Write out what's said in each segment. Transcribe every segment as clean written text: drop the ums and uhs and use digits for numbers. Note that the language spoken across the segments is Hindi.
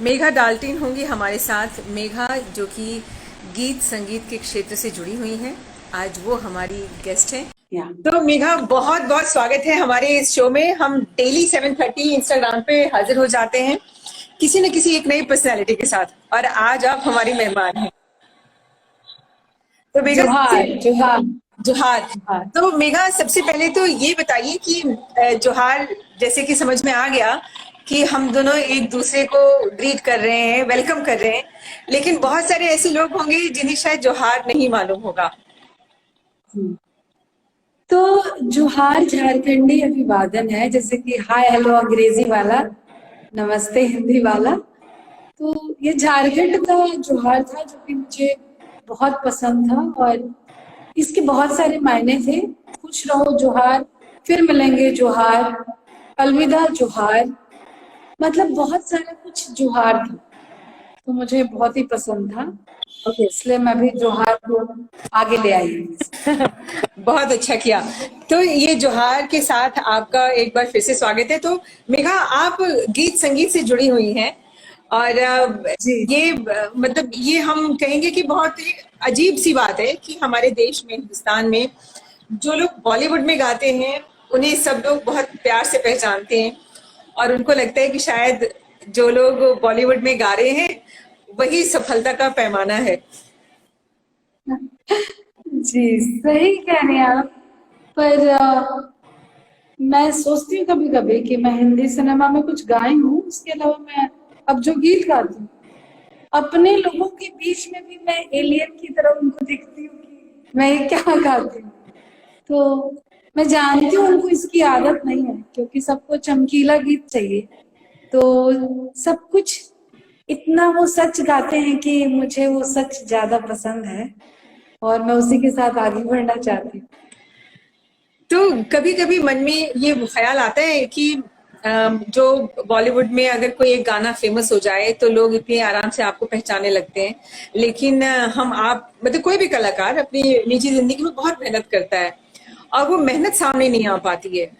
मेघा डाल्टिन होंगी हमारे साथ। मेघा जो कि गीत संगीत के क्षेत्र से जुड़ी हुई हैं, आज वो हमारी गेस्ट हैं। या तो मेघा, बहुत बहुत स्वागत है हमारे इस शो में। हम डेली 7:30 इंस्टाग्राम पे हाजिर हो जाते हैं किसी न किसी एक नई पर्सनैलिटी के साथ, और आज आप हमारी मेहमान हैं। तो मेघा जोहार जोहार जोहार। जोहार। तो मेघा, सबसे पहले तो ये बताइए कि जोहार जैसे कि समझ में आ गया कि हम दोनों एक दूसरे को ग्रीट कर रहे हैं, वेलकम कर रहे हैं, लेकिन बहुत सारे ऐसे लोग होंगे जिन्हें शायद जोहार नहीं मालूम होगा। जी। तो जोहार झारखंडी अभिवादन है, जैसे कि हाय हेलो अंग्रेजी वाला, नमस्ते हिंदी वाला। तो ये झारखंड का जोहार था जो कि मुझे बहुत पसंद था, और इसके बहुत सारे मायने थे। खुश रहो जोहार, फिर मिलेंगे जोहार, अलविदा जोहार, मतलब बहुत सारा कुछ जोहार था। तो मुझे बहुत ही पसंद था, ओके। इसलिए मैं भी जोहार को आगे ले आई हूँ। बहुत अच्छा किया। तो ये जोहार के साथ आपका एक बार फिर से स्वागत है। तो मेघा, आप गीत संगीत से जुड़ी हुई हैं, और जी ये मतलब ये हम कहेंगे कि बहुत ही अजीब सी बात है कि हमारे देश में, हिंदुस्तान में, जो लोग बॉलीवुड में गाते हैं उन्हें सब लोग बहुत प्यार से पहचानते हैं, और उनको लगता है कि शायद जो लोग बॉलीवुड में गा रहे हैं वही सफलता का पैमाना है। जी, सही कह रहे हैं आप। पर मैं सोचती हूँ कभी कभी कि मैं हिंदी सिनेमा में कुछ गाई हूँ, उसके अलावा मैं अब जो गीत गाती हूँ अपने लोगों के बीच में भी मैं एलियन की तरह उनको दिखती हूँ कि मैं ये क्या गाती हूँ। तो मैं जानती हूँ उनको इसकी आदत नहीं है, क्योंकि सबको चमकीला गीत चाहिए। तो सब कुछ इतना वो सच गाते हैं कि मुझे वो सच ज्यादा पसंद है, और मैं उसी के साथ आगे बढ़ना चाहती हूँ। तो कभी कभी मन में ये ख्याल आता है कि जो बॉलीवुड में अगर कोई एक गाना फेमस हो जाए तो लोग इतने आराम से आपको पहचानने लगते हैं, लेकिन हम आप मतलब कोई भी कलाकार अपनी निजी जिंदगी में बहुत मेहनत करता है और वो मेहनत सामने नहीं आ पाती है।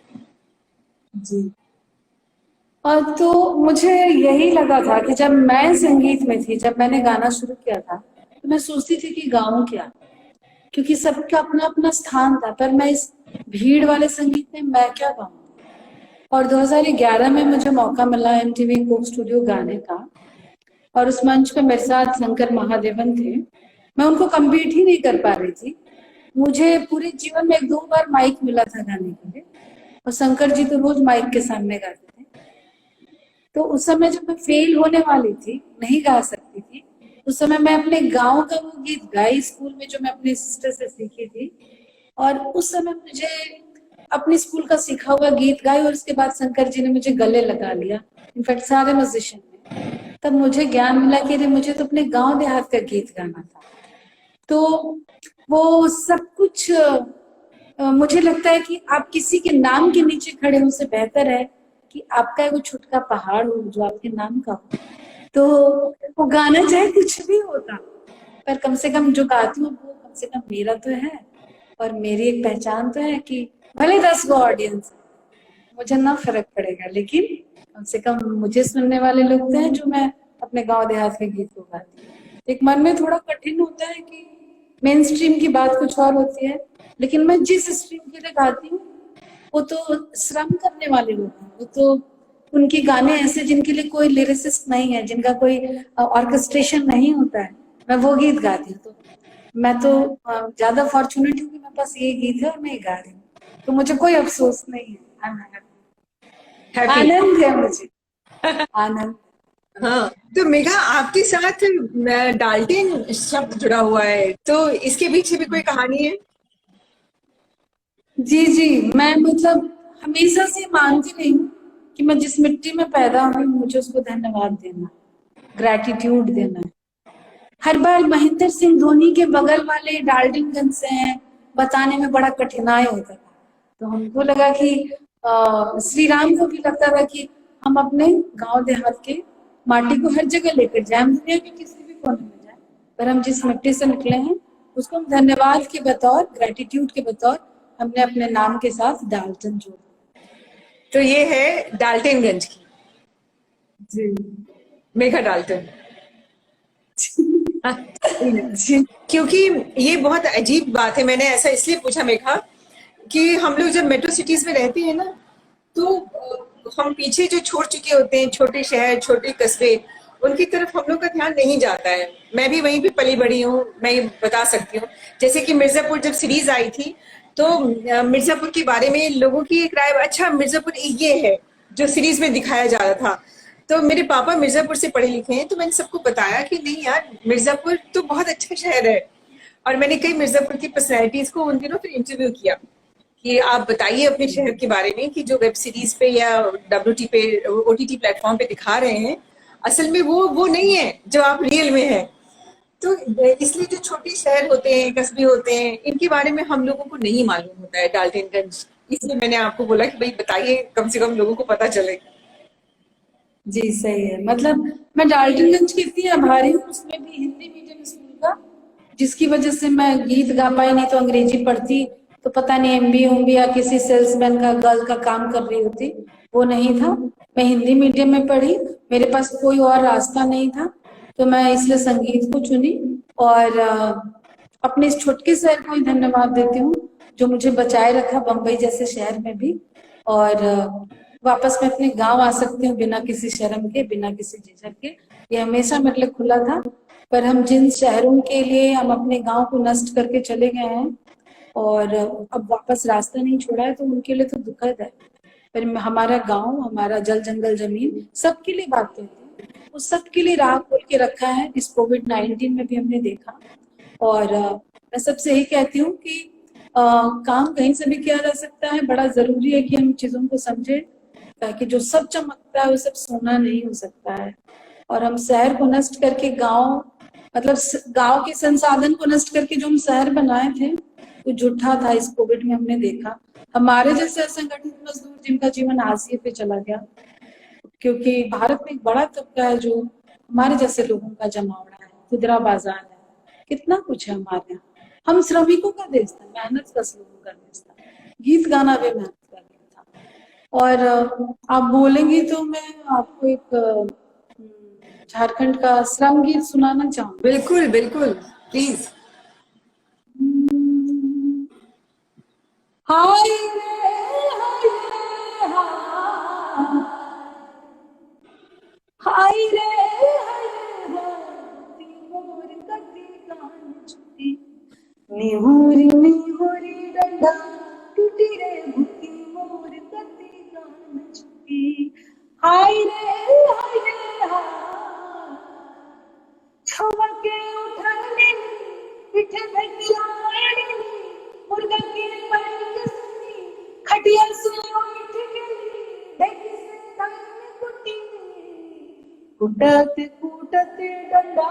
जी। और तो मुझे यही लगा था कि जब मैं संगीत में थी, जब मैंने गाना शुरू किया था, तो मैं सोचती थी कि गाऊं क्या, क्योंकि सबका अपना अपना स्थान था। पर मैं इस भीड़ वाले संगीत में मैं क्या गाऊं। और 2011 में मुझे मौका मिला एमटीवी कोक स्टूडियो गाने का, और उस मंच पे मेरे साथ शंकर महादेवन थे। मैं उनको कम्पीट ही नहीं कर पा रही थी। मुझे पूरे जीवन में एक दो बार माइक मिला था गाने के लिए, और शंकर जी तो रोज माइक के सामने गाते थे। तो उस समय जब मैं फेल होने वाली थी, नहीं गा सकती थी, उस समय मैं अपने गांव का वो गीत गाई स्कूल में, जो मैं अपनी सिस्टर से सीखी थी। और उस समय मुझे अपने स्कूल का सीखा हुआ गीत गाई, और उसके बाद शंकर जी ने मुझे गले लगा लिया, इनफैक्ट सारे म्यूजिशियन ने। तब मुझे ज्ञान मिला कि अरे मुझे तो अपने गांव देहात का गीत गाना था। तो वो सब कुछ मुझे लगता है कि आप किसी के नाम के नीचे खड़े होने से बेहतर है कि आपका एगो छोटका पहाड़ हो जो आपके नाम का हो। तो वो गाना चाहे कुछ भी होता, पर कम से कम जो गाती हूँ वो कम से कम मेरा तो है, और मेरी एक पहचान तो है कि भले 10 गो ऑडियंस, मुझे ना फर्क पड़ेगा, लेकिन कम से कम मुझे सुनने वाले लोग तो हैं जो मैं अपने गांव देहात के गीत को गाती हूँ। एक मन में थोड़ा कठिन होता है कि मेन स्ट्रीम की बात कुछ और होती है, लेकिन मैं जिस स्ट्रीम के लिए गाती हूँ वो तो श्रम करने वाले लोग हैं। वो तो उनके गाने ऐसे जिनके लिए कोई लिरिसिस्ट नहीं है, जिनका कोई ऑर्केस्ट्रेशन नहीं होता है, मैं वो गीत गाती हूँ। तो मैं तो ज्यादा फॉर्चुनेट हूँ कि मेरे पास ये गीत है और मैं ये गा रही हूँ, तो मुझे कोई अफसोस नहीं है। हैप्पी। आनंद है मुझे, आनंद। हाँ, तो मेघा, आपके साथ डाल्टन शब्द जुड़ा हुआ है, तो इसके पीछे भी कोई कहानी है? जी जी, मैं मतलब हमेशा से मानती नहीं हूँ कि मैं जिस मिट्टी में पैदा हुई मुझे उसको धन्यवाद देना, ग्रैटिट्यूड देना है। हर बार महेंद्र सिंह धोनी के बगल वाले डाल्टनगंज से हैं, बताने में बड़ा कठिनाई होता था। तो हमको लगा कि श्री राम को भी लगता था कि हम अपने गांव देहात के माटी को हर जगह लेकर जाए, हम दुनिया के किसी भी कोने में जाए, पर हम जिस मिट्टी से निकले हैं उसको हम धन्यवाद के बतौर, ग्रेटिट्यूड के बतौर हमने अपने नाम के साथ डाल्टन जोड़ा। तो ये है डाल्टनगंज की। जी मेघा डाल्टन। हाँ, जी। क्योंकि ये बहुत अजीब बात है, मैंने ऐसा इसलिए पूछा मेघा कि हम लोग जब मेट्रो सिटीज में रहते हैं ना, तो हम पीछे जो छोड़ चुके होते हैं छोटे शहर छोटे कस्बे, उनकी तरफ हम लोग का ध्यान नहीं जाता है। मैं भी वहीं पे पली बड़ी हूँ, मैं ये बता सकती हूँ। जैसे कि मिर्जापुर जब सीरीज आई थी, तो मिर्जापुर के बारे में लोगों की एक राय, अच्छा मिर्जापुर ये है जो सीरीज में दिखाया जा रहा था। तो मेरे पापा मिर्जापुर से पढ़े लिखे हैं, तो मैंने सबको बताया कि नहीं यार, मिर्जापुर तो बहुत अच्छा शहर है। और मैंने कई मिर्जापुर की पर्सनैलिटीज को उन दिनों फिर इंटरव्यू किया कि आप बताइए अपने शहर के बारे में, कि जो वेब सीरीज पे या डब्ल्यूटी पे ओटीटी प्लेटफॉर्म पे दिखा रहे हैं, असल में वो नहीं है जो आप रियल में है। तो इसलिए जो छोटे शहर होते हैं कस्बे होते हैं, इनके बारे में हम लोगों को नहीं मालूम होता है डाल्टनगंज। इसलिए मैंने आपको बोला कि भाई बताइए, कम से कम लोगों को पता चले। जी सही है। मतलब मैं डाल्टनगंज की इतनी आभारी हूँ, उसमें भी हिंदी मीडियम स्कूल का, जिसकी वजह से मैं गीत गा पाई, नहीं तो अंग्रेजी पढ़ती तो पता नहीं एमबी उम्बी या किसी सेल्समैन का गर्ल का काम कर रही होती। वो नहीं था, मैं हिंदी मीडियम में पढ़ी, मेरे पास कोई और रास्ता नहीं था, तो मैं इसलिए संगीत को चुनी। और अपने इस छोटे शहर को ही धन्यवाद देती हूँ जो मुझे बचाए रखा बम्बई जैसे शहर में भी। और वापस मैं अपने गांव आ सकती हूँ बिना किसी शर्म के, बिना किसी झिझक के। ये हमेशा मेरे लिए खुला था। पर हम जिन शहरों के लिए हम अपने गांव को नष्ट करके चले गए हैं और अब वापस रास्ता नहीं छोड़ा है, तो उनके लिए तो दुखद है। पर हमारा गांव, हमारा जल जंगल जमीन सबके लिए बातें होती हैं, उस सबके लिए राह खोल के रखा है। इस कोविड-19 में भी हमने देखा। और मैं सबसे यही कहती हूँ कि काम कहीं से भी किया जा सकता है, बड़ा जरूरी है कि हम चीजों को समझें, ताकि जो सब चमकता है वो सब सोना नहीं हो सकता है। और हम शहर को नष्ट करके गांव, मतलब गांव के संसाधन को नष्ट करके जो हम शहर बनाए थे, वो झूठा था। इस कोविड में हमने देखा हमारे जैसे असंगठित मजदूर जिनका जीवन हाशिए पे चला गया, क्योंकि भारत में एक बड़ा तबका है जो हमारे जैसे लोगों का जमावड़ा है, खुदरा बाजार है, कितना कुछ है हमारे यहाँ। हम श्रमिकों का देश था, मेहनत कश लोगों का देश था, गीत गाना भी मेहनत का गीत था। और आप बोलेंगी तो मैं आपको एक झारखंड का श्रम गीत सुनाना चाहूंगी। बिल्कुल बिल्कुल, प्लीज। हाय रे हाय हाय, हाय रे हाय हाय, मोर कटी कान छुटी, निहुरी निहुरी डंडा टूटी रे भूती, मोर कटी कान छुटी। हाय रे हाय, छवा के उठाने पिठे भेटियाड़ी, मुर्गा के पैर सुनी खटिया से उठ गई, देखी से धान कुटी, कुटत कुटत डंडा,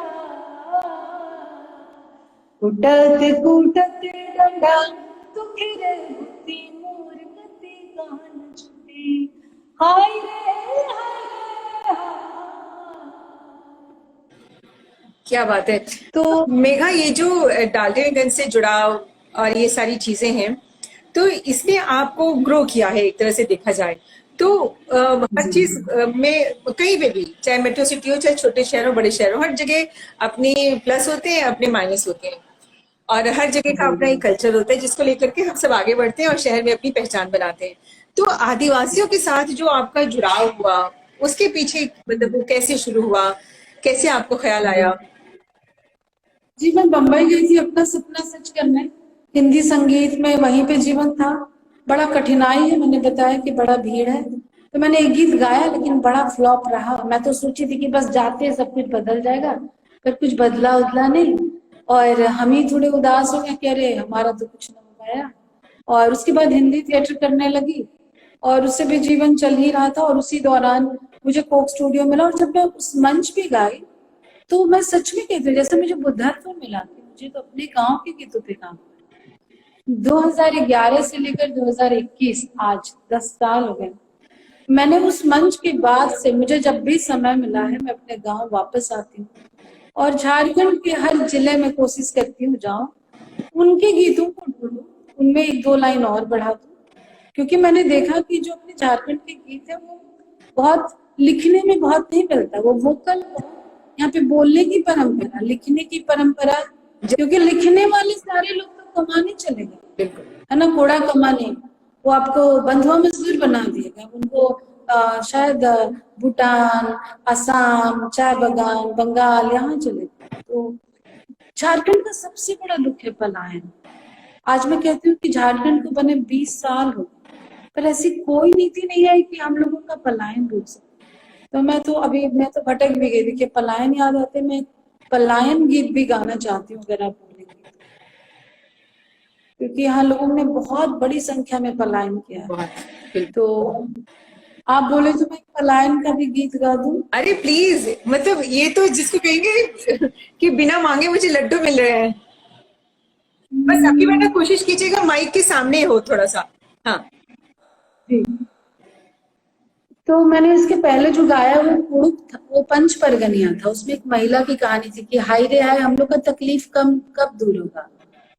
कुटत कुटत डंडा, दुखी रे भूती, मोर कती कान छुटी। हाय रे हाय हाय। क्या बात है। तो मेघा, ये जो डाल्टनगंज से जुड़ाव और ये सारी चीजें हैं, तो इसने आपको ग्रो किया है एक तरह से देखा जाए तो। हर जी चीज में कहीं पे भी, चाहे मेट्रो सिटी हो चाहे छोटे शहर हो बड़े शहर हो, हर जगह अपने प्लस होते हैं अपने माइनस होते हैं। और हर जगह का अपना एक कल्चर होता है जिसको लेकर के हम सब आगे बढ़ते हैं और शहर में अपनी पहचान बनाते हैं। तो आदिवासियों के साथ जो आपका जुड़ाव हुआ, उसके पीछे मतलब वो कैसे शुरू हुआ, कैसे आपको ख्याल आया? जी, मैं बम्बई गई थी अपना सपना सच करने। हिंदी संगीत में वहीं पे जीवन था। बड़ा कठिनाई है, मैंने बताया कि बड़ा भीड़ है। तो मैंने एक गीत गाया लेकिन बड़ा फ्लॉप रहा। मैं तो सोची थी कि बस जाते सब कुछ बदल जाएगा, पर कुछ बदला उदला नहीं। और हम ही थोड़े उदास हो गए कि अरे हमारा तो कुछ नहीं हो पाया। और उसके बाद हिंदी थिएटर करने लगी और उससे भी जीवन चल ही रहा था। और उसी दौरान मुझे कोक स्टूडियो मिला, और जब मैं उस मंच पे गाई तो मैं सच में कहती हूँ जैसे मुझे बुद्धत्व मिला कि मुझे तो अपने गांव के गीतों पे काम करना है। 2011 से लेकर 2021 आज 10 साल हो गए। मैंने उस मंच के बाद से मुझे जब भी समय मिला है मैं अपने गांव वापस आती हूँ और झारखंड के हर जिले में कोशिश करती हूँ जाऊं, उनके गीतों को ढूंढूं, उनमें एक दो लाइन और बढ़ा दूं। क्योंकि मैंने देखा कि जो अपने झारखंड के गीत है वो बहुत लिखने में बहुत नहीं मिलता, वो वोकल, यहाँ पे बोलने की परंपरा, लिखने की परंपरा, क्योंकि लिखने वाले सारे लोग तो कमाने चले गए, बिल्कुल। है ना, कोड़ा कमाने। वो आपको बंधुआ मजदूर बना दिएगा उनको, शायद भूटान, असम, चाय बगान, बंगाल, यहाँ चले गए। तो झारखंड का सबसे बड़ा दुख है पलायन। आज मैं कहती हूँ कि झारखंड को बने 20 साल हो गए, पर ऐसी कोई नीति नहीं आई कि हम लोगों का पलायन रोक सके। तो मैं तो भटक भी गई थी कि पलायन याद आते, मैं पलायन गीत भी गाना चाहती हूँ अगर आप बोलेंगे तो। क्योंकि यहाँ लोगों ने बहुत बड़ी संख्या में पलायन किया है। बहुत, बिल्कुल। तो आप बोले तो मैं पलायन का भी गीत गा दूं। अरे प्लीज, मतलब ये तो जिसको कहेंगे कि बिना मांगे मुझे लड्डू मिल रहे हैं। बस अभी बेटा कोशिश कीजिएगा माइक के सामने हो थोड़ा सा। हाँ जी। तो मैंने इसके पहले जो गाया वो कुड़ुक था, वो पंच परगनिया था। उसमें एक महिला की कहानी थी कि हाय रे हाय, हम लोग का तकलीफ कब दूर होगा।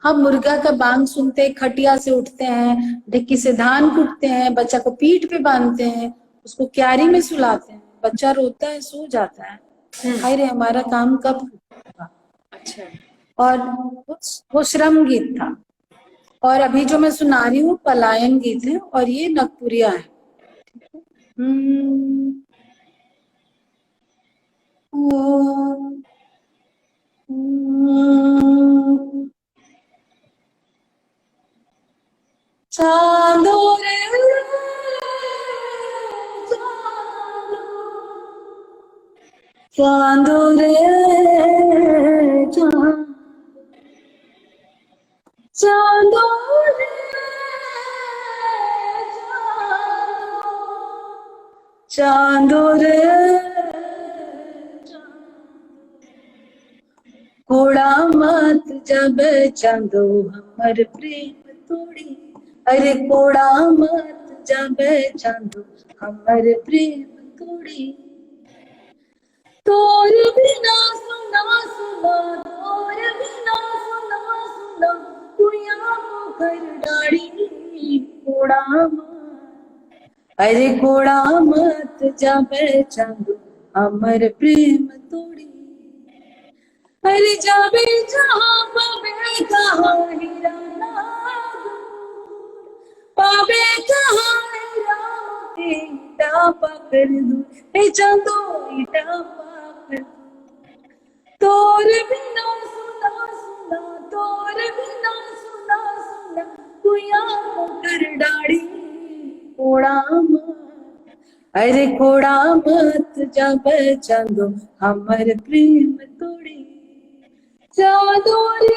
हम मुर्गा का बांग सुनते हैं, खटिया से उठते हैं, ढिक्की से धान कूटते हैं, बच्चा को पीठ पे बांधते हैं, उसको क्यारी में सुलाते हैं, बच्चा रोता है, सो जाता है, हाय रे हमारा काम कब होगा। अच्छा। और वो श्रम गीत था। और अभी जो मैं सुना रही हूँ पलायन गीत है, और ये नगपुरिया है। हम्म, चांदो रे चांदो रे चांदो रे चांदो रे कोड़ा मत जब चांदो हमर प्रेम तोड़ी, अरे कोड़ा मत जब चांदो हमर प्रेम तोड़ी। तोर बिना सुना सुना, तोर बिना सुना सुना, कुया मुखर डाड़ी, कोड़ा मत, अरे कोड़ा मत जब चांदो हमर प्रेम तोड़ी। अरे जाबे जहाँ पावे कहाँ हीरा नाग, पावे कहाँ हीरा मोती, ईटा पकड़ दूं, हे चांदो ईटा पकड़ दूं। तोर बिना सुना सुना, तोर बिना सुना सुना, कुया मुकर डाड़ी, कोड़ा मत, अरे कोड़ा मत जब चांदो हमर प्रेम तोड़ी। चांदो रे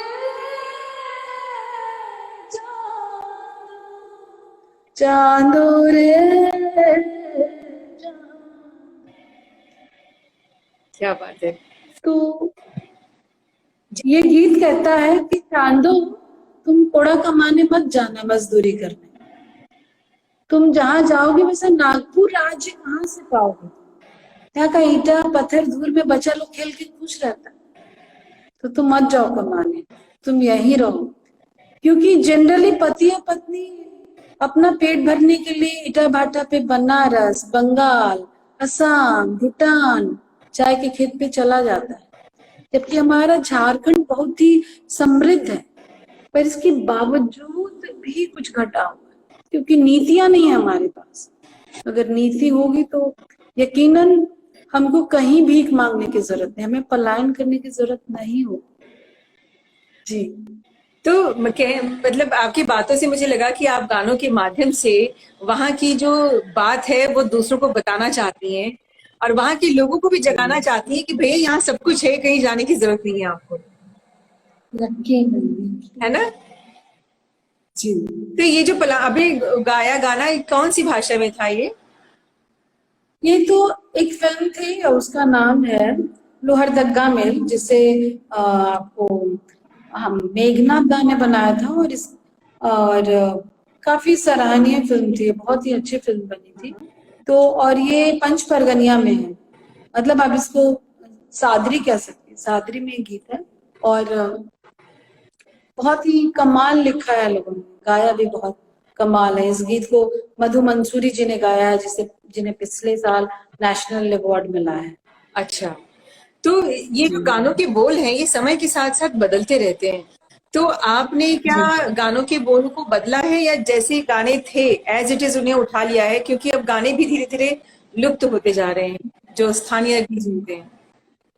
चांदो रे क्या बात है। तो ये गीत कहता है कि चांदो, तुम कोड़ा कमाने मत जाना, मजदूरी करने। तुम जहां जाओगे वैसा नागपुर राज्य कहाँ से पाओगे। यहाँ का ईटा पत्थर धूल में बच्चा लोग खेल के खुश रहता है। तो तुम मत जाओ कमाने, तुम यहीं रहो। क्योंकि जनरली पति या पत्नी अपना पेट भरने के लिए ईटा भाटा पे बनारस, बंगाल, असम, भूटान, चाय के खेत पे चला जाता है। जबकि हमारा झारखंड बहुत ही समृद्ध है, पर इसके बावजूद भी कुछ घटा हुआ है, क्योंकि नीतियां नहीं है हमारे पास। अगर नीति होगी तो यकीनन हमको कहीं भीख मांगने की जरूरत नहीं, हमें पलायन करने की जरूरत नहीं हो। जी। तो मतलब आपकी बातों से मुझे लगा कि आप गानों के माध्यम से वहाँ की जो बात है वो दूसरों को बताना चाहती हैं, और वहाँ के लोगों को भी जगाना चाहती हैं कि भैया यहाँ सब कुछ है, कहीं जाने की जरूरत नहीं है आपको, है ना। जी। तो ये जो अभी गाया गाना कौन सी भाषा में था ये तो एक फिल्म थी और उसका नाम है लोहरदगा मेल, जिसे आपको हम मेघनाथ दा ने बनाया था। और काफी सराहनीय फिल्म थी, बहुत ही अच्छी फिल्म बनी थी। तो और ये पंच परगनिया में है, मतलब आप इसको सादरी कह सकते हैं, सादरी में गीत है। और बहुत ही कमाल लिखा है लोगों ने, गाया भी बहुत कमाल है। इस गीत को मधु मंसूरी जी ने गाया है, जिन्हें पिछले साल नेशनल अवार्ड मिला है। अच्छा, तो ये जी जो गानों के बोल हैं ये समय के साथ साथ बदलते रहते हैं, तो आपने क्या जी गानों के बोल को बदला है या जैसे गाने थे एज इट इज उन्हें उठा लिया है, क्योंकि अब गाने भी धीरे धीरे लुप्त होते जा रहे हैं जो स्थानीय गीत जी होते हैं।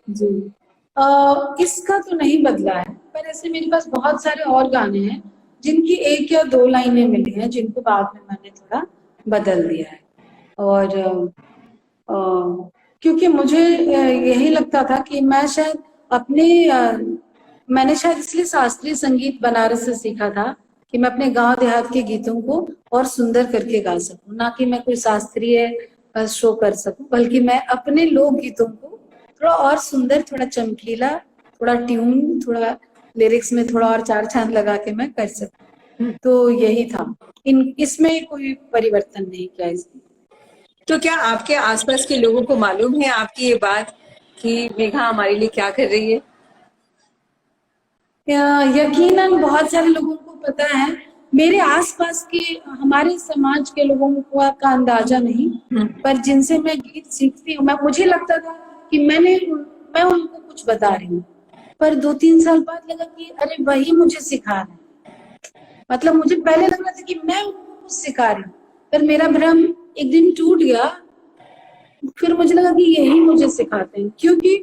जी। इसका तो नहीं बदला है, पर ऐसे मेरे पास बहुत सारे और गाने हैं जिनकी एक या दो लाइनें मिली हैं, जिनको बाद में मैंने थोड़ा बदल दिया है। और क्योंकि मुझे यही लगता था कि मैं शायद अपने मैंने शायद इसलिए शास्त्रीय संगीत बनारस से सीखा था कि मैं अपने गांव देहात के गीतों को और सुंदर करके गा सकूं, ना कि मैं कोई शास्त्रीय शो कर सकूं, बल्कि मैं अपने लोक गीतों को थोड़ा और सुंदर, थोड़ा चमकीला, थोड़ा ट्यून, थोड़ा लिरिक्स में थोड़ा और चार चांद लगा के मैं कर सकूं। तो यही था, इन इसमें कोई परिवर्तन नहीं किया इसमें। तो क्या आपके आसपास के लोगों को मालूम है आपकी ये बात कि मेघा हमारे लिए क्या कर रही है? यकीनन बहुत सारे लोगों को पता है। मेरे आसपास के, हमारे समाज के लोगों को का अंदाजा नहीं, पर जिनसे मैं गीत सीखती हूँ, मैं मुझे लगता था कि मैं उनको कुछ बता रही हूँ, पर 2-3 साल बाद लगा कि अरे वही मुझे सिखा रहे हैं। मतलब मुझे पहले लग रहा था कि मैं उनको कुछ सिखा रही हूँ, पर मेरा भ्रम एक दिन टूट गया। फिर मुझे लगा कि यही मुझे सिखाते हैं, क्योंकि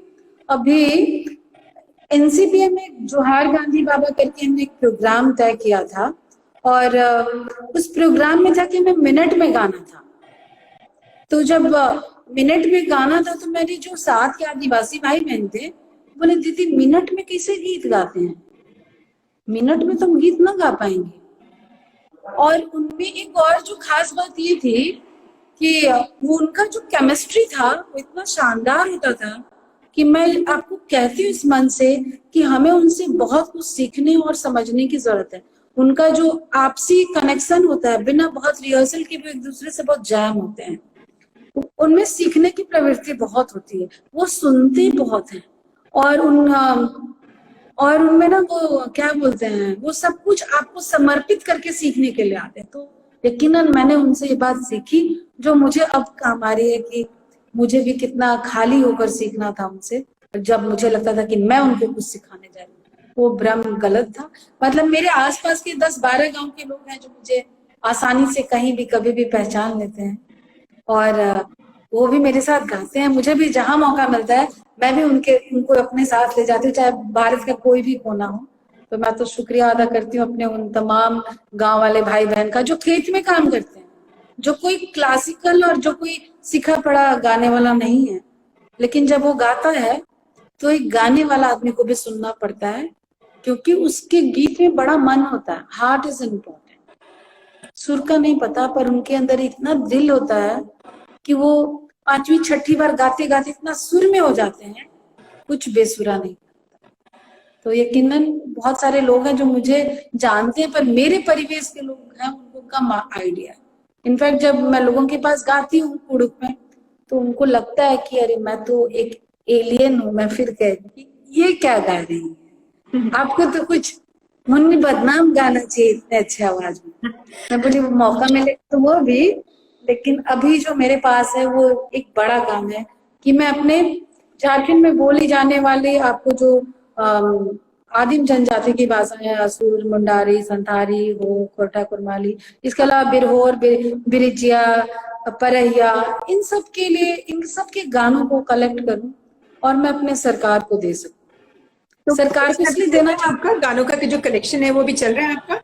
अभी एनसीपीए में जोहार गांधी बाबा करके हमने एक प्रोग्राम तय किया था, और उस प्रोग्राम में था कि मैं मिनट में गाना था। तो जब मिनट में गाना था, तो मेरे जो साथ के आदिवासी भाई बहन थे बोले, दीदी मिनट में कैसे गीत गाते हैं, मिनट में तुम गीत ना गा पाएंगे। और उनमें एक और जो खास बात ये थी कि वो उनका जो केमिस्ट्री था वो इतना शानदार होता था कि मैं आपको कहती हूँ इस मन से कि हमें उनसे बहुत कुछ सीखने और समझने की जरूरत है। उनका जो आपसी कनेक्शन होता है, बिना बहुत रिहर्सल के भी एक दूसरे से बहुत जैम होते हैं। उनमें सीखने की प्रवृत्ति बहुत होती है, वो सुनते बहुत हैं, और और उनमें ना वो क्या बोलते हैं, वो सब कुछ आपको समर्पित करके सीखने के लिए आते हैं। तो यकीनन मैंने उनसे ये बात सीखी जो मुझे अब काम आ रही है कि मुझे भी कितना खाली होकर सीखना था उनसे, जब मुझे लगता था कि मैं उनको कुछ सिखाने जा रही हूँ। वो भ्रम गलत था। मतलब मेरे आसपास के 10-12 गांव के लोग हैं जो मुझे आसानी से कहीं भी कभी भी पहचान लेते हैं, और वो भी मेरे साथ गाते हैं। मुझे भी जहां मौका मिलता है मैं भी उनको अपने साथ ले जाती हूँ, चाहे भारत का कोई भी कोना हो। तो मैं तो शुक्रिया अदा करती हूँ अपने उन तमाम गांव वाले भाई बहन का जो खेत में काम करते हैं, जो कोई क्लासिकल और जो कोई सिखा पड़ा गाने वाला नहीं है, लेकिन जब वो गाता है तो एक गाने वाला आदमी को भी सुनना पड़ता है, क्योंकि उसके गीत में बड़ा मन होता है। Heart is important. सुर का नहीं पता, पर उनके अंदर इतना दिल होता है कि वो 5वीं 6ठी बार गाते गाते इतना सुर में हो जाते हैं, कुछ बेसुरा नहीं। तो यकीनन बहुत सारे लोग हैं जो मुझे जानते हैं, पर मेरे परिवेश के लोग हैं उनको कम आइडिया है। इनफैक्ट जब मैं लोगों के पास गाती हूँ कुड़ुक में, तो उनको लगता है कि अरे मैं तो एक एलियन हूँ। मैं फिर कहती ये क्या गा रही है, आपको तो कुछ मुन्नी बदनाम गाना चाहिए इतने अच्छे आवाज में। मैं बोली वो मौका मिले तो वो भी, लेकिन अभी जो मेरे पास है वो एक बड़ा काम है कि मैं अपने झारखंड में बोली जाने वाली, आपको जो आदिम जनजाति की भाषाएं, असुर, मुंडारी, संथारी हो, खोरठा, कुरमाली, इसके अलावा बिरहोर, बिरिजिया, परहिया, इन सब के लिए इन सब के गानों को कलेक्ट करूं और मैं अपने सरकार को दे सकूं। तो सरकार को इसलिए देना चाहती आपका गानों का जो कलेक्शन है वो भी चल रहा है आपका?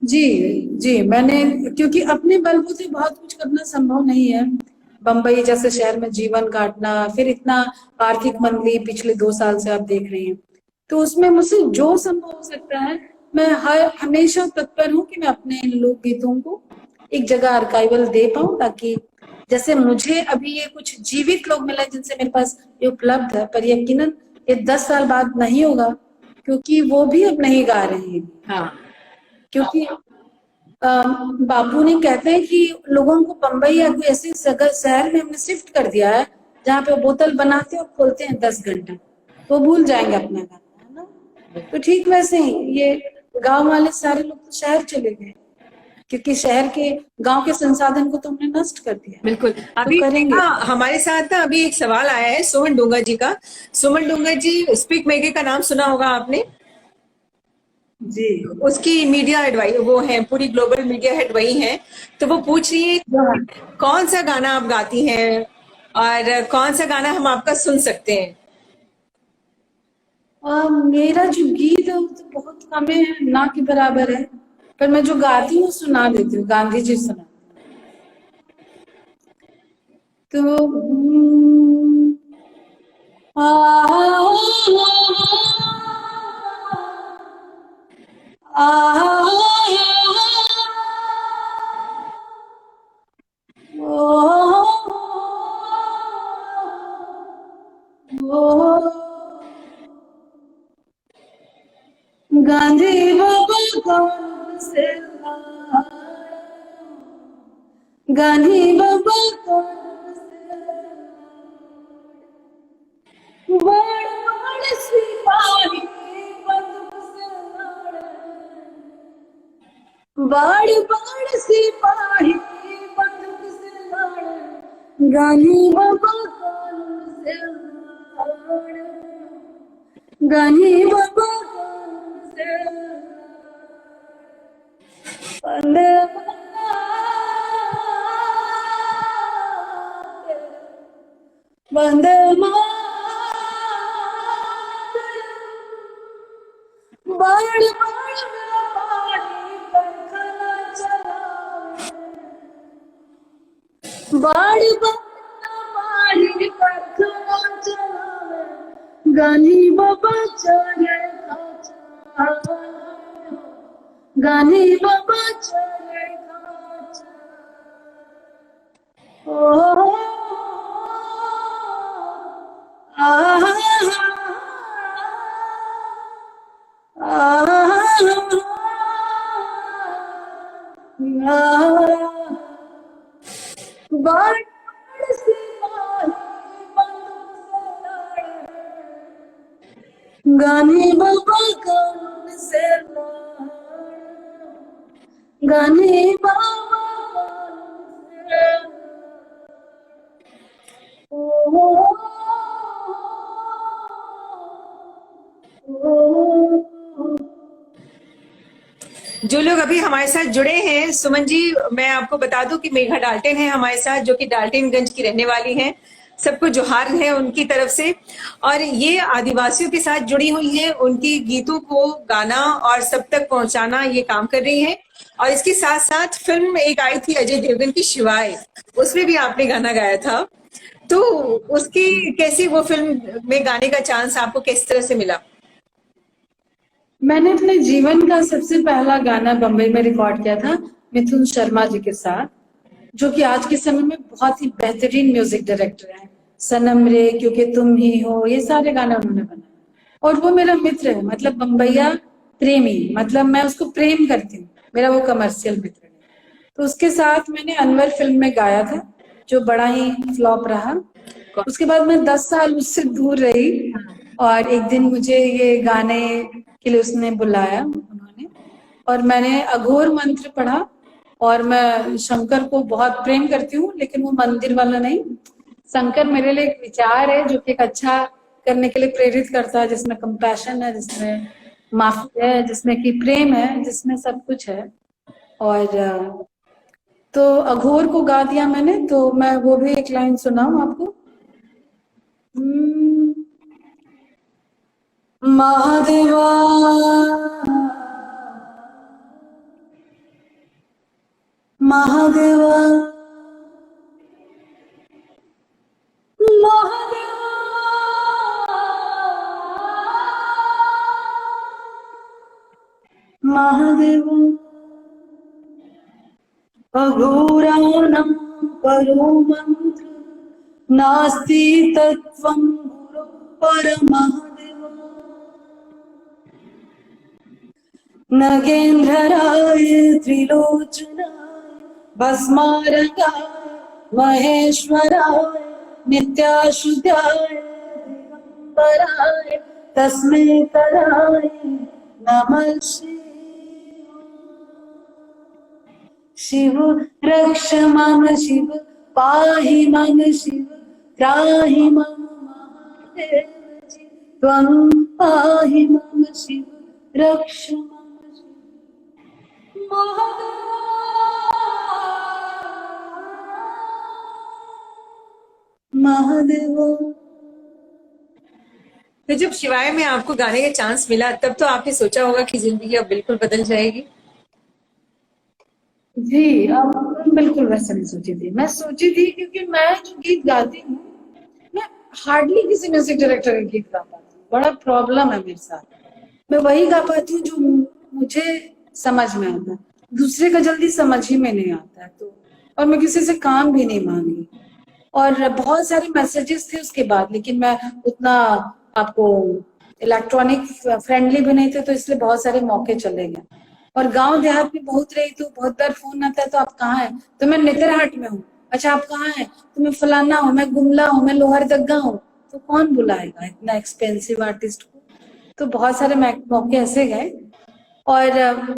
जी जी। मैंने, क्योंकि अपने बलबूते बहुत कुछ करना संभव नहीं है, बम्बई जैसे शहर में जीवन काटना, फिर इतना आर्थिक मंदी पिछले 2 साल से आप देख रही हैं, तो उसमें मुझसे जो संभव हो सकता है मैं हमेशा तत्पर हूँ कि मैं अपने लोकगीतों को एक जगह आर्काइवल दे पाऊं, ताकि जैसे मुझे अभी ये कुछ जीवित लोग मिले जिनसे मेरे पास ये उपलब्ध है, पर यकीनन ये 10 साल बाद नहीं होगा, क्योंकि वो भी अब नहीं गा रहे हैं। हाँ, क्योंकि बापू ने कहते हैं कि लोगों को बम्बई या कोई ऐसे शहर में हमने शिफ्ट कर दिया है जहाँ पे बोतल बनाते और खोलते हैं 10 घंटा, तो भूल जाएंगे अपना गाना, है ना। तो ठीक वैसे ही ये गांव वाले सारे लोग तो शहर चले गए, क्योंकि शहर के गांव के संसाधन को तुमने नष्ट कर दिया। बिल्कुल। तो अभी करेंगे। हमारे साथ ना अभी एक सवाल आया है सुमन डोंगर जी का। सुमन डोंगर जी, स्पीक मेगे का नाम सुना होगा आपने। जी। उसकी मीडिया एडवाइस वो है, पूरी ग्लोबल मीडिया हेड वही है। तो वो पूछ रही है कौन सा गाना आप गाती हैं और कौन सा गाना हम आपका सुन सकते हैं। मेरा जो गीत है वो तो बहुत कम है, ना के बराबर है, पर मैं जो गाती हूँ सुना देती हूँ, गांधी जी सुना। तो आ, आ, गांधी बाबा कौन से गांधी बाबा कौन से बड़ बड़ सिपाही बंदूक से लड़े, बड़ बड़ सिपाही बंदूक से लड़े, गांधी बाबा कौन से लड़े, गांधी बाबा कौन से वंदे वंदे बाण बाण व्यापारी कारखाना चलावे, बाण बाण व्यापारी कारखाना चलावे, गांधी बाबा चले खाचा, गांधी बाबा चले खाचा। ओ बड़ सिपाही बंदूक से लड़े, गांधी बाबा कौन से लड़े, गांधी बाबा कौन से जो लोग अभी हमारे साथ जुड़े हैं, सुमन जी, मैं आपको बता दूं कि मेघा डाल्टन है हमारे साथ, जो कि डाल्टनगंज की रहने वाली हैं। सबको जोहार है उनकी तरफ से। और ये आदिवासियों के साथ जुड़ी हुई है, उनकी गीतों को गाना और सब तक पहुंचाना ये काम कर रही है। और इसके साथ साथ फिल्म एक आई थी अजय देवगन की, शिवाय, उसमें भी आपने गाना गाया था। तो उसकी कैसी, वो फिल्म में गाने का चांस आपको किस तरह से मिला। मैंने अपने जीवन का सबसे पहला गाना बम्बई में रिकॉर्ड किया था मिथुन शर्मा जी के साथ, जो कि आज के समय में बहुत ही बेहतरीन म्यूजिक डायरेक्टर हैं। सनम रे, क्योंकि तुम ही हो, ये सारे गाने उन्होंने बनाए। और वो मेरा मित्र है, मतलब बम्बैया प्रेमी, मतलब मैं उसको प्रेम करती हूँ, मेरा वो कमर्शियल मित्र है। तो उसके साथ मैंने अनवर फिल्म में गाया था, जो बड़ा ही फ्लॉप रहा। उसके बाद मैं 10 साल उससे दूर रही, और एक दिन मुझे ये गाने के लिए उसने बुलाया उन्होंने, और मैंने अघोर मंत्र पढ़ा। और मैं शंकर को बहुत प्रेम करती हूँ, लेकिन वो मंदिर वाला नहीं। शंकर मेरे लिए एक विचार है, जो कि एक अच्छा करने के लिए प्रेरित करता है, जिसमें कंपैशन है, जिसमें माफी है, जिसमें कि प्रेम है, जिसमें सब कुछ है। और तो अघोर को गा दिया मैंने, तो मैं वो भी एक लाइन सुनाऊं आपको। महादेवा महादेवा महादेवा महादेवा अघोराणां परो मंत्र नास्ति तत्त्वं गुरो परमहदेवा, नगेंद्रराय त्रिलोचनाय भस्मारकाय महेश्वराय नित्याशुद्धाय दिगंबराय तस्मै कराय नमः शिवाय। शिव रक्ष मम शिव पाहि मम शिव त्राहि मम महादेव जी त्वं पाहि मम शिव रक्ष मम शिव महादेव। तो जब शिवाय में आपको गाने का चांस मिला तब तो आपने सोचा होगा कि जिंदगी अब बिल्कुल बदल जाएगी। जी, अब बिल्कुल वैसा नहीं सोची थी। मैं सोची थी क्योंकि मैं जो गीत गाती हूँ, मैं हार्डली किसी म्यूजिक डायरेक्टर के गीत गा पाती हूँ। बड़ा प्रॉब्लम है मेरे साथ। मैं वही गा पाती हूँ जो मुझे समझ में आता है, दूसरे का जल्दी समझ ही में नहीं आता है। तो और मैं किसी से काम भी नहीं मांगी, और बहुत सारे मैसेजेस थे उसके बाद, लेकिन मैं उतना आपको इलेक्ट्रॉनिक फ्रेंडली भी नहीं थे, तो इसलिए बहुत सारे मौके चले गए। और गांव देहात में बहुत रही, तो बहुत बार फोन आता है, तो आप कहाँ हैं? तो मैं नेतरहाट में हूँ। अच्छा, आप कहाँ हैं? तो मैं फलाना हूँ, मैं गुमला हूँ, मैं लोहरदगा हूँ। तो कौन बुलाएगा इतना एक्सपेंसिव आर्टिस्ट को? तो बहुत सारे मौके ऐसे गए। और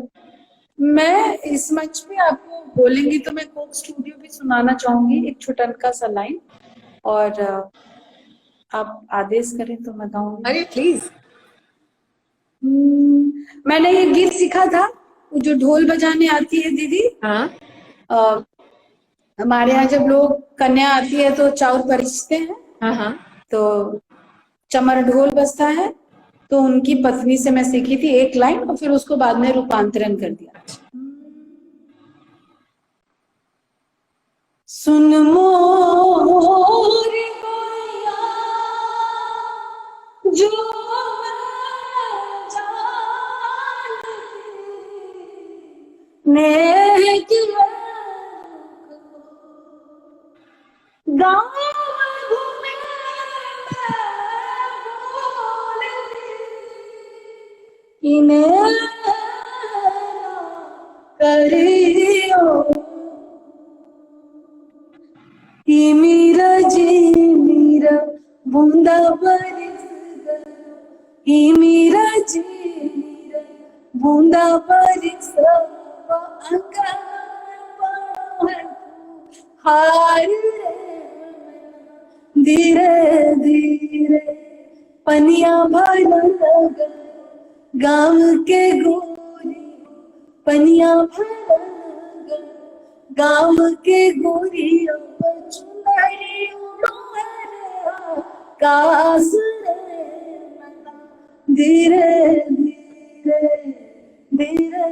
मैं इस मंच पे आपको बोलेंगी तो मैं कोक स्टूडियो भी सुनाना चाहूंगी, एक छोटनका सा लाइन, और आप आदेश करें तो मैं गाऊंगी। अरे प्लीज। मैंने ये गीत सीखा था, वो जो ढोल बजाने आती है दीदी। हाँ अ, हमारे यहाँ जब लोग कन्या आती है तो चाउर परिछते हैं, हाँ हाँ। तो चमर ढोल बजता है। तो उनकी पत्नी से मैं सीखी थी एक लाइन, और फिर उसको बाद में रूपांतरण कर दिया। सुन मोरी गोरिया जो मैं किया गाँव घूमे इन्हें करियो ये मेरा जी मेरा बूंदा बरस गया, ये मेरा जी मेरा बूंदा बरस हार रे धीरे धीरे पनिया भर लगा गाँव के गोरी पनिया भर लगा गाँव के गोरियों चुनरी कास धीरे धीरे धीरे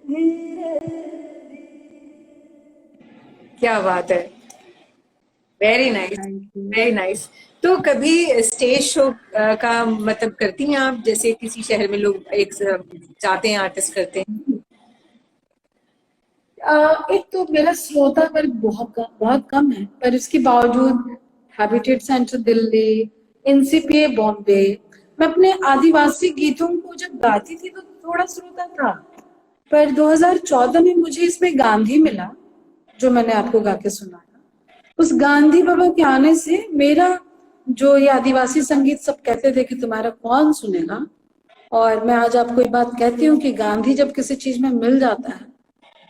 धीरे। क्या बात है, वेरी नाइस वेरी नाइस। तो कभी स्टेज शो का मतलब करती हैं आप, जैसे किसी शहर में लोग एक चाहते हैं आर्टिस्ट करते हैं? एक तो मेरा श्रोता वर्ग बहुत कम है, पर इसके बावजूद habitat centre Delhi, NCPA Bombay, मैं अपने आदिवासी गीतों को जब गाती थी तो थोड़ा श्रोता था। पर 2014 में मुझे इसमें गांधी मिला, जो मैंने आपको गा के सुनाया। उस गांधी बाबा के आने से मेरा जो ये आदिवासी संगीत सब कहते थे कि तुम्हारा कौन सुनेगा, और मैं आज आपको ये बात कहती हूँ कि गांधी जब किसी चीज में मिल जाता है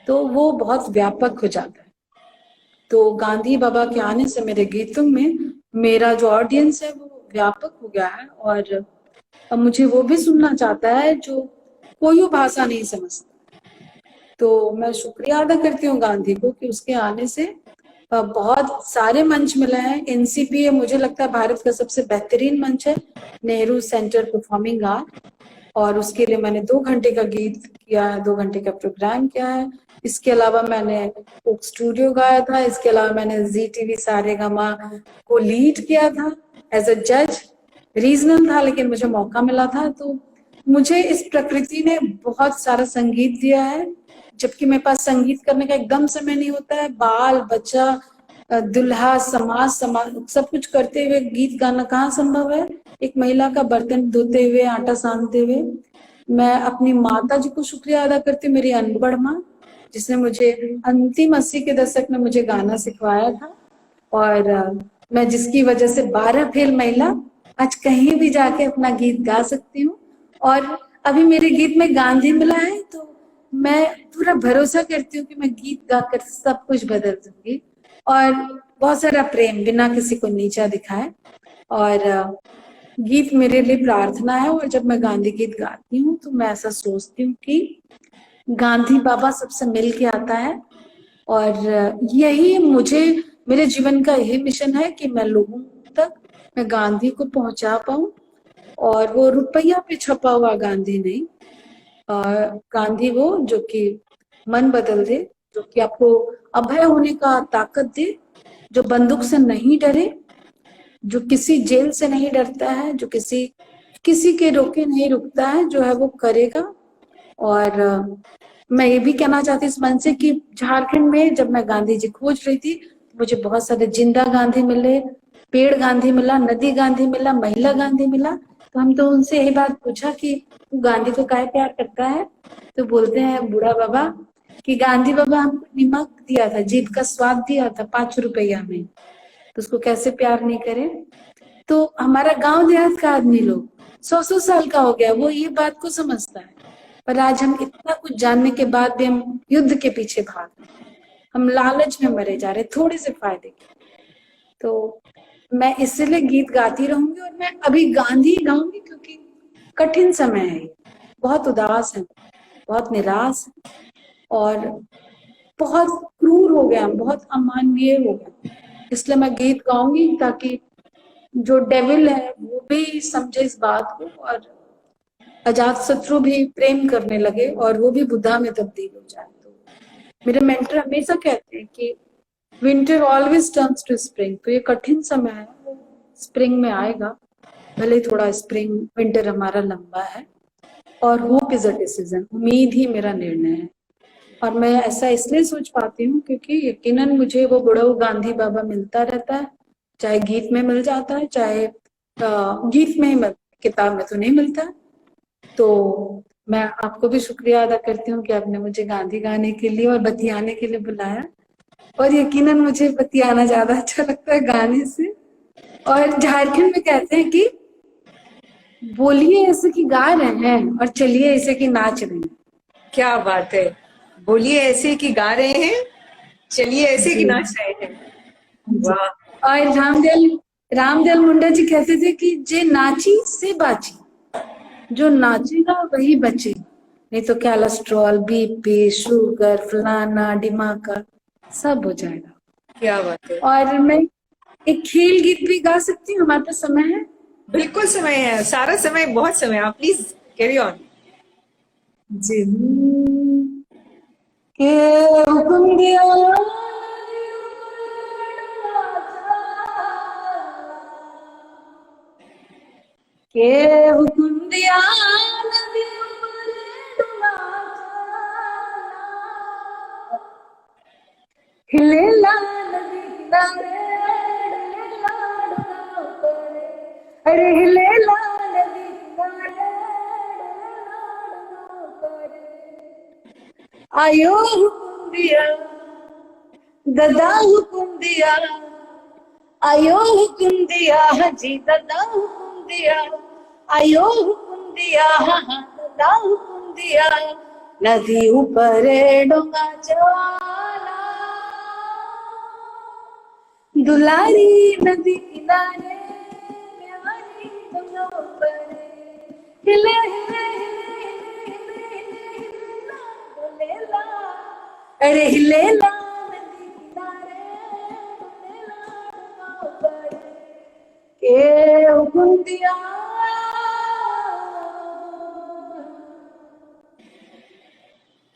तो वो बहुत व्यापक हो जाता है। तो गांधी बाबा के आने से मेरे गीतों में मेरा जो ऑडियंस है वो व्यापक हो गया है, और अब मुझे वो भी सुनना चाहता है जो कोई भाषा नहीं समझता। तो मैं शुक्रिया अदा करती हूँ गांधी को कि उसके आने से बहुत सारे मंच मिले हैं। एनसीपीए मुझे लगता है भारत का सबसे बेहतरीन मंच है, नेहरू सेंटर परफॉर्मिंग आर्ट, और उसके लिए मैंने 2 घंटे का गीत किया है, 2 घंटे का प्रोग्राम किया है। इसके अलावा मैंने कोक स्टूडियो गाया था, इसके अलावा मैंने जी टीवी सारेगामा को लीड किया था एज अ जज। रीजनल था लेकिन मुझे मौका मिला था। तो मुझे इस प्रकृति ने बहुत सारा संगीत दिया है, जबकि मेरे पास संगीत करने का एकदम समय नहीं होता है। बाल बच्चा दुल्हा समाज सब कुछ करते हुए गीत गाना कहाँ संभव है। एक महिला का बर्तन धोते हुए, आटा सानते हुए। मैं अपनी माता जी को शुक्रिया अदा करती हूँ, मेरी अनपढ़ माँ, जिसने मुझे अंतिम 80 के दशक में मुझे गाना सिखवाया था, और मैं जिसकी वजह से 12 फेल महिला आज कहीं भी जाके अपना गीत गा सकती हूँ। और अभी मेरे गीत में गांधी मिला है, तो मैं पूरा भरोसा करती हूँ कि मैं गीत गाकर सब कुछ बदल दूंगी, और बहुत सारा प्रेम बिना किसी को नीचा दिखाए। और गीत मेरे लिए प्रार्थना है, और जब मैं गांधी गीत गाती हूँ तो मैं ऐसा सोचती हूँ कि गांधी बाबा सबसे मिल के आता है, और यही मुझे, मेरे जीवन का यही मिशन है कि मैं लोगों तक, मैं गांधी को पहुंचा पाऊं। और वो रुपया पे छपा हुआ गांधी नहीं, गांधी वो जो कि मन बदल दे, जो कि आपको अभय होने का ताकत दे, जो बंदूक से नहीं डरे, जो किसी जेल से नहीं डरता है, जो किसी किसी के रोके नहीं रुकता है, जो है वो करेगा। और मैं ये भी कहना चाहती इस मन से कि झारखंड में जब मैं गांधी जी खोज रही थी, मुझे बहुत सारे जिंदा गांधी मिले, पेड़ गांधी मिला, नदी गांधी मिला, महिला गांधी मिला। तो हम तो उनसे यही बात पूछा कि तू गांधी को काहे प्यार करता है, तो बोलते हैं बूढ़ा बाबा कि गांधी बाबा हमको नमक दिया था, जीभ का स्वाद दिया था 5 रुपया में, तो उसको कैसे प्यार नहीं करे। तो हमारा गांव देहात का आदमी लोग 100-100 साल का हो गया, वो ये बात को समझता है, पर आज हम इतना कुछ जानने के बाद भी हम युद्ध के पीछे भाग रहे हैं, हम लालच में मरे जा रहे थोड़े से फायदे के। तो मैं इसलिए गीत गाती रहूंगी, और मैं अभी गांधी गाऊंगी क्योंकि कठिन समय है, बहुत उदास है, बहुत निराश है, और बहुत क्रूर हो गया, बहुत अमानवीय हो गया। इसलिए मैं गीत गाऊंगी ताकि जो डेविल है वो भी समझे इस बात को, और अजात शत्रु भी प्रेम करने लगे, और वो भी बुद्धा में तब्दील हो जाए। तो मेरे मेंटर हमेशा कहते हैं कि winter always turns to spring. तो ये कठिन समय है, वो स्प्रिंग में आएगा, भले थोड़ा स्प्रिंग विंटर हमारा लंबा है। और होप इज अ डिसीजन, उम्मीद ही मेरा निर्णय है। और मैं ऐसा इसलिए सोच पाती हूँ क्योंकि यकीनन मुझे वो बुढ़ऊ गांधी बाबा मिलता रहता है, चाहे गीत में मिल जाता है, चाहे गीत में ही, किताब में तो नहीं मिलता। तो मैं आपको भी शुक्रिया अदा करती हूँ कि आपने मुझे गांधी गाने के लिए और बतियाने के लिए बुलाया, और यकीनन मुझे बतियाना ज्यादा अच्छा लगता है गाने से। और झारखंड में कहते हैं कि बोलिए ऐसे कि गा रहे हैं, और चलिए ऐसे कि नाच रहे हैं। क्या बात है, बोलिए ऐसे कि गा रहे हैं, चलिए ऐसे कि जी नाच रहे हैं। जी। वाह। और रामदयाल मुंडा जी कहते थे कि जे नाची से बाची, जो नाचेगा वही बचे, नहीं तो कोलेस्ट्रॉल, बीपी, शुगर, फलाना डिमाका सब हो जाएगा। क्या बात है, और मैं एक खेल गीत भी गा सकती हूँ, हमारे पास समय है? बिल्कुल समय है, सारा समय, बहुत समय, आप प्लीज कैरी ऑन। जी। के हुक्म दिया के हुक्म दिया नदी हिले ला नदी किनारे, अरे हिले ला नदी किनारे, आयो हुक्म दिया, ददा हुक्म दिया, आयो हुक्म दिया, हाजी ददा हुक्म दिया, आयो हुक्म दिया, हाँ हाँ ददा हुक्म दिया, नदी ऊपर डोंगा चला, दुलारी नदी किनारे, प्यारी डोंगा ऊपर, हिले हिले हिले हिले हिले हिले ला, डोले ला, अरे हिले ला नदी किनारे, डोले ला डोंगा ऊपर, के हुक्म दिया।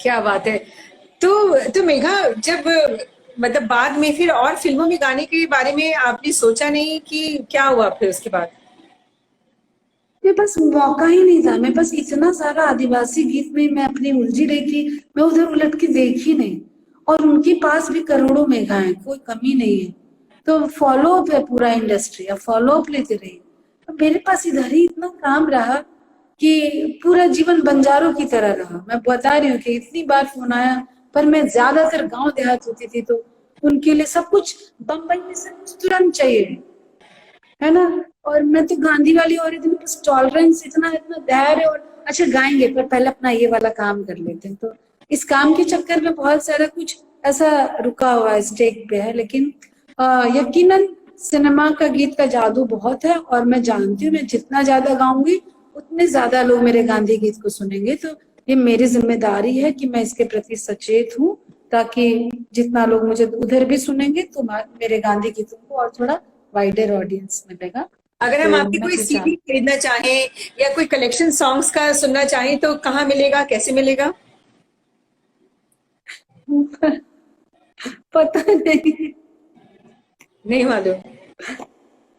क्या बात है। तो मेघा, जब मतलब बाद में फिर और फिल्मों में गाने के बारे में आपने सोचा नहीं कि क्या हुआ फिर उसके बाद? मेरे पास मौका ही नहीं था, मेरे पास इतना सारा आदिवासी गीत में मैं अपनी उलझी रही कि मैं उधर उलट के देखी नहीं, और उनके पास भी करोड़ों मेगा है, कोई कमी नहीं है। तो फॉलो अप है पूरा इंडस्ट्री, अब फॉलो अप लेते रही। तो मेरे पास इधर ही इतना काम रहा कि पूरा जीवन बंजारों की तरह रहा। मैं बता रही हूँ कि इतनी बार फोन आया, पर मैं ज्यादातर गांव देहात होती थी, तो उनके लिए सब कुछ, बम्बई में सब कुछ तुरंत चाहिए, है ना। और मैं तो गांधी वाली हो रही थी, मेरे पास टॉलरेंस इतना इतना धैर्य, और अच्छा गाएंगे पर पहले अपना ये वाला काम कर लेते हैं। तो इस काम के चक्कर में बहुत सारा कुछ ऐसा रुका हुआ है, स्टेक पे है, लेकिन यकीनन सिनेमा का गीत का जादू बहुत है, और मैं जानती हूँ मैं जितना ज्यादा गाऊंगी उतने ज्यादा लोग मेरे गांधी गीत को सुनेंगे। तो ये मेरी जिम्मेदारी है कि मैं इसके प्रति सचेत हूँ, ताकि जितना लोग मुझे उधर भी सुनेंगे तो मेरे गांधी गीतों को और थोड़ा वाइडर ऑडियंस मिलेगा। अगर हम तो आपकी मैं कोई तो सीडी खरीदना चाहें या कोई कलेक्शन सॉन्ग्स का सुनना चाहें तो कहाँ मिलेगा, कैसे मिलेगा? पता नहीं, नहीं मालूम।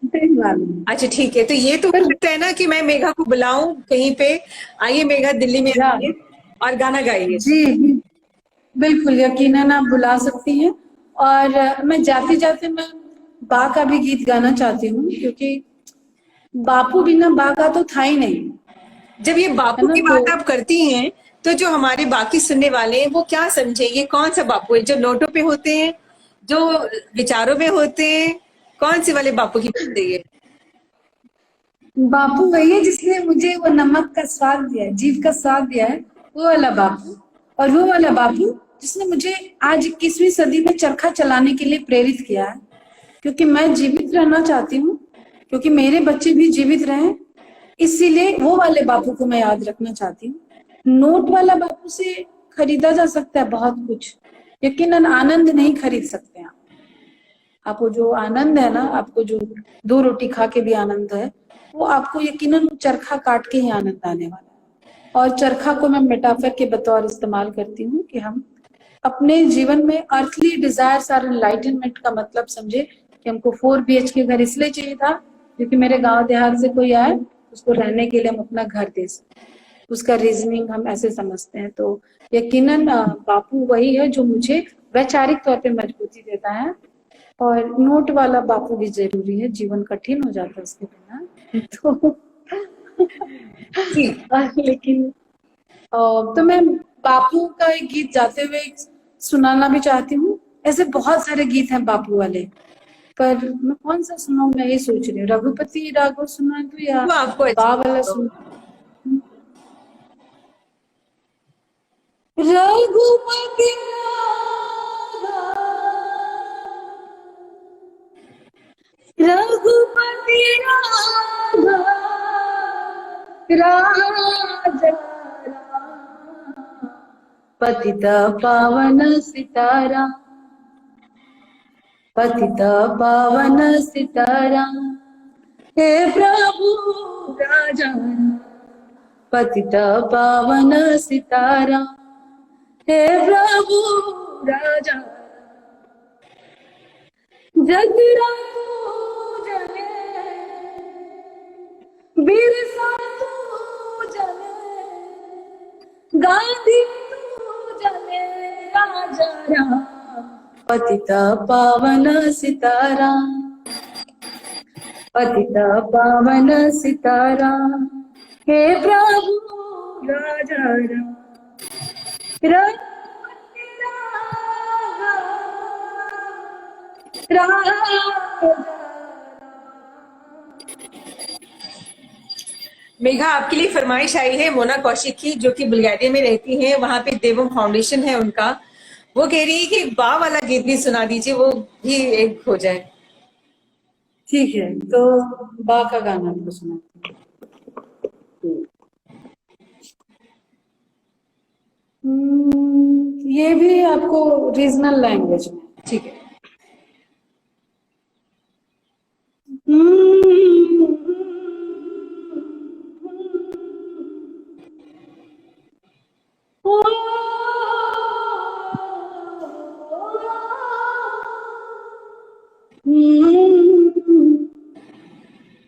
नहीं मालूम। अच्छा ठीक है, तो ये तो हो पर सकता है ना कि मैं मेघा को बुलाऊं कहीं पे, आइए मेघा दिल्ली में या आइए और गाना गाइए। जी बिल्कुल, यकीनन आप बुला सकती हैं। और मैं जाते जाते मैं बा का भी गीत गाना चाहती हूँ, क्योंकि बापू बिना बा का तो था ही नहीं, जब ये है बापू ना। की तो बात आप करती हैं तो जो हमारे बाकी सुनने वाले हैं वो क्या समझे, ये कौन सा बापू है? जो नोटों पे होते हैं, जो विचारों में होते हैं, कौन से वाले बापू की बात है ये? बापू वही है जिसने मुझे वो नमक का स्वाद दिया है, जीभ का स्वाद दिया है, वो वाला बापू। और वो वाला बापू जिसने मुझे आज 21वीं सदी में चरखा चलाने के लिए प्रेरित किया है, क्योंकि मैं जीवित रहना चाहती हूँ, क्योंकि मेरे बच्चे भी जीवित रहें, इसीलिए वो वाले बापू को मैं याद रखना चाहती हूँ। नोट वाला बापू से खरीदा जा सकता है बहुत कुछ, यकीनन आनंद नहीं खरीद सकते आप। आपको जो आनंद है ना, आपको जो 2 रोटी खा के भी आनंद है, वो आपको यकीनन चरखा काट के ही आनंद आने वाला है। और चरखा को मैं मेटाफर के बतौर इस्तेमाल करती हूँ कि हम अपने जीवन में अर्थली डिजायर्स और एनलाइटनमेंट का मतलब समझे कि हमको 4 BHK घर इसलिए चाहिए था क्योंकि मेरे गांव देहात से कोई आए, उसको रहने के लिए हम अपना घर दे सकें। उसका रीजनिंग हम ऐसे समझते हैं। तो यकीनन बापू वही है जो मुझे वैचारिक तौर पे मजबूती देता है। और नोट वाला बापू भी जरूरी है, जीवन कठिन हो जाता है उसके बिना। तो जी। लेकिन तो मैं बापू का एक गीत जाते हुए सुनाना भी चाहती हूँ। ऐसे बहुत सारे गीत हैं बापू वाले, पर मैं कौन सा सुनाऊं, मैं ये सोच रही हूँ, रघुपति राघव सुना दूं या वो आपको बा अच्छा वाला लगता हो। सुना। रघुपति रघुपति राघव राजा पतित पावन सितारा, पतित पावन सितारा, हे प्रभु राजा पतित पावन सितारा, हे प्रभु राजा जगरा तू जने बिरसा तू जने गांधी तू जने राजा राम पतित पावन सितारा, पतित पावन सितारा, हे प्रभु राजा राम रघुपति राघव राजा। मेघा, आपके लिए फरमाइश आई है मोना कौशिक की, जो कि बुल्गारिया में रहती हैं, वहां पे देवम फाउंडेशन है उनका। वो कह रही है कि बा वाला गीत भी सुना दीजिए, वो भी एक हो जाए। ठीक है, तो बा का गाना आपको सुनाती हूँ। ये भी आपको रीजनल लैंग्वेज में। ठीक है।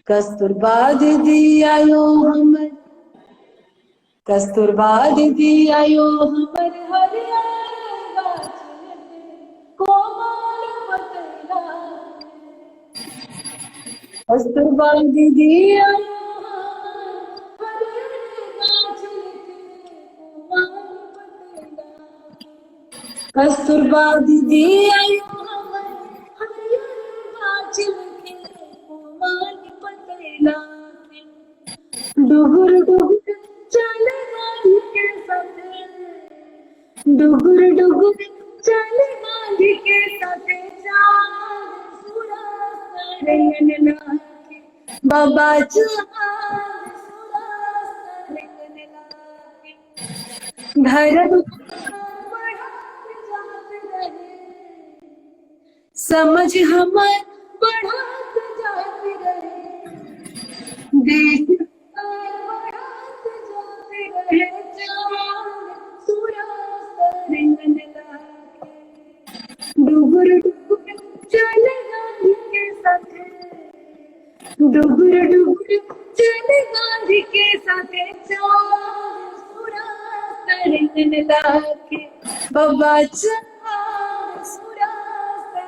कस्तूरबा दीदी आयो हमर, कस्तूरबा दीदी आयो हमर हरियर कोमल पतला, कस्तूरबा दीदी आयो कस्तूरबा दीदी आयो हरियर गाछिल के कोमल पतला, डुगुर डुगुर चल गाड़ी के साथे, डुगुर डुगुर चले गांधी के साथे चांद सूरा रंगन लागे बाबा चांद सूरा रंगन लागे धरम बढ़ाते जाते रहे समझ हमार बढ़ाते जाते रहे देश बढ़ाते जाते रहे चांद सूरा रंगन लागे डुगुर डुगुर चले गांधी के साथे डुगुर डुगुर चले गांधी के साथे चांद सूरा रंगन लागे बाबा चांद सूरा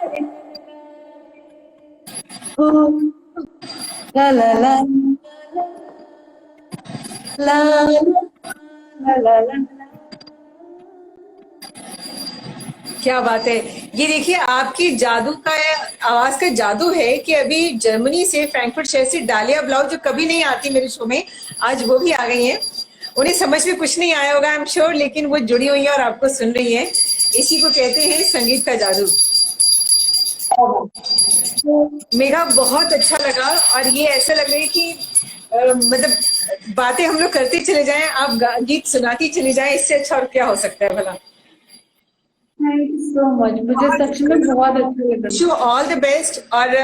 रंगन लागे ओ ला ला ला ला ला ला ला क्या बात है। ये देखिए आपकी जादू का, आवाज का जादू है कि अभी जर्मनी से, फ्रैंकफर्ट शहर से डालिया ब्लाउज जो कभी नहीं आती मेरे शो में, आज वो भी आ गई हैं। उन्हें समझ में कुछ नहीं आया होगा आई एम श्योर, लेकिन वो जुड़ी हुई है और आपको सुन रही है। इसी को कहते हैं संगीत का जादू। मेघा बहुत अच्छा लगा, और ये ऐसा लग रहा है कि मतलब बातें हम लोग करते चले जाएं, आप गीत सुनाती चली जाएं, इससे अच्छा और क्या हो सकता है भला। थैंक यू सो मच, मुझे सच में बहुत अच्छा लगा। Wish you all the best. और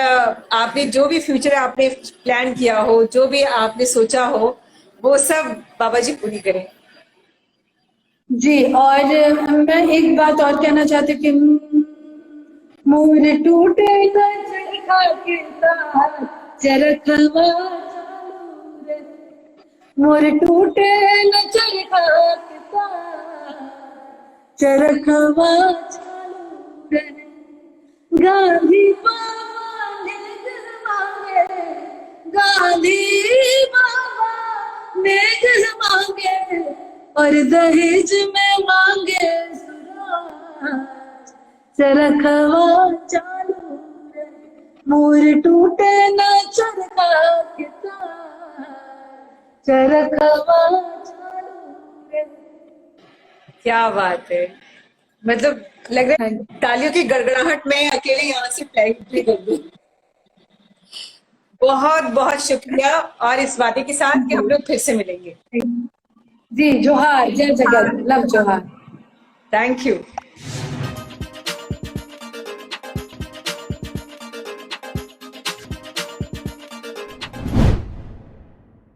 आपने जो भी फ्यूचर आपने प्लान किया हो, जो भी आपने सोचा हो, वो सब बाबा जी पूरी करें। जी, और मैं एक बात और कहना चाहती हूँ कि मोर टूटे न चरखा के साथ चरखवा चालू रे मोर टूटे न चरखा के साथ चरखवा चालू रे गांधी बाबा नेग मांगे गांधी बाबा नेग मांगे और दहेज में मांगे सुराज चरखवा चालू रे मोर टूटे न चरखा के तार चरखवा चालू रे। क्या बात है, मतलब लग रहा है तालियों की गड़गड़ाहट में अकेले यहाँ से प्ले कर दूं। बहुत बहुत शुक्रिया, और इस वादे के साथ कि हम लोग फिर से मिलेंगे। जी जोहार, जय जगत, लव जोहार। Thank you.